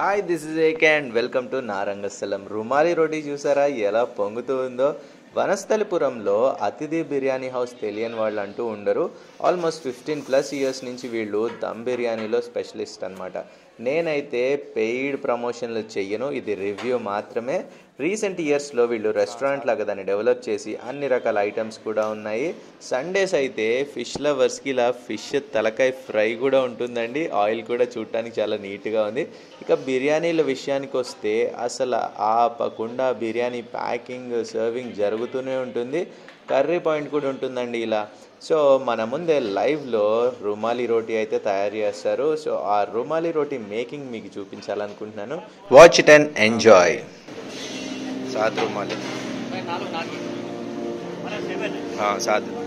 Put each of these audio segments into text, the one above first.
Hi this is AK and welcome to Narangasthalam. Rumali roti చూసారా ఎలా పొంగుతూ ఉందో. వనస్థలిపురంలో అతిథి బిర్యానీ హౌస్ తెలియని వాళ్ళు అంటూ ఉండరు. ఆల్మోస్ట్ 15+ ఇయర్స్ నుంచి వీళ్ళు దమ్ బిర్యానీలో స్పెషలిస్ట్ అనమాట. నేనైతే పెయిడ్ ప్రమోషన్లు చెయ్యను, ఇది రివ్యూ మాత్రమే. రీసెంట్ ఇయర్స్లో వీళ్ళు రెస్టారెంట్ లాగా దాన్ని డెవలప్ చేసి అన్ని రకాల ఐటమ్స్ కూడా ఉన్నాయి. సండేస్ అయితే ఫిష్ లవర్స్కి ఇలా ఫిష్ తలకాయ ఫ్రై కూడా ఉంటుందండి. ఆయిల్ కూడా చూడటానికి చాలా నీట్గా ఉంది. ఇక బిర్యానీల విషయానికి వస్తే అసలు ఆపకుండా బిర్యానీ ప్యాకింగ్ సర్వింగ్ జరుగుతూనే ఉంటుంది. కర్రీ పాయింట్ కూడా ఉంటుందండి ఇలా. సో మన ముందే లైవ్లో రుమాలి రోటీ అయితే తయారు చేస్తారు. సో ఆ రుమాలి రోటీ మేకింగ్ మీకు చూపించాలనుకుంటున్నాను. Watch it and enjoy. सात रुमाली हाँ 7.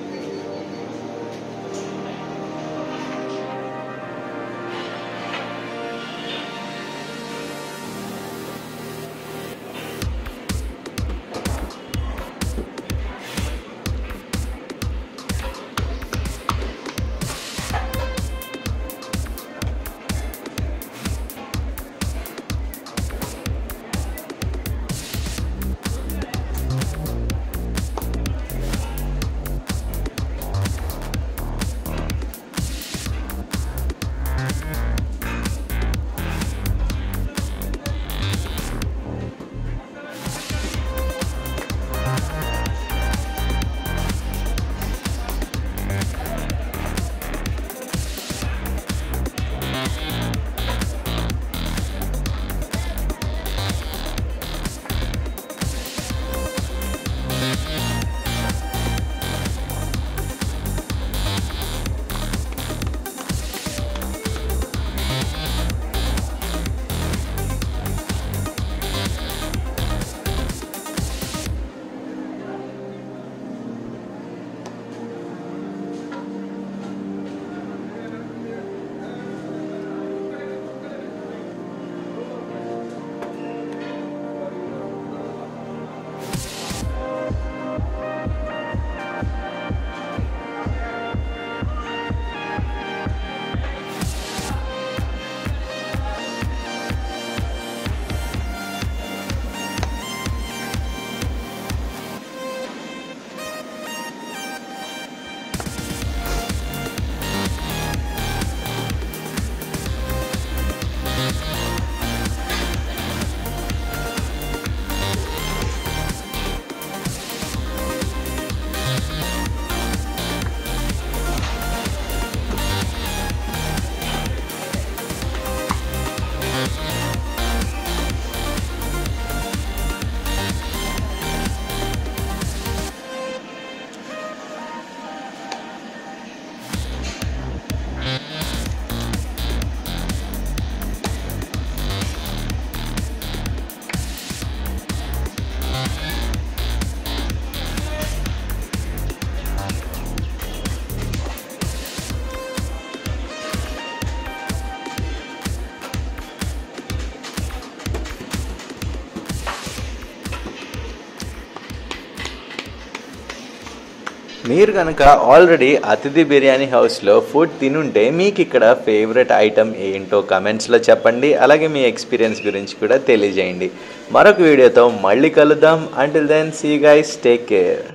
మీరు కనుక ఆల్రెడీ అతిథి బిర్యానీ హౌస్లో ఫుడ్ తినుంటే మీకు ఇక్కడ ఫేవరెట్ ఐటమ్ ఏంటో కమెంట్స్లో చెప్పండి. అలాగే మీ ఎక్స్పీరియన్స్ గురించి కూడా తెలియజేయండి. మరొక వీడియోతో మళ్ళీ కలుద్దాం. Until then see guys, take care.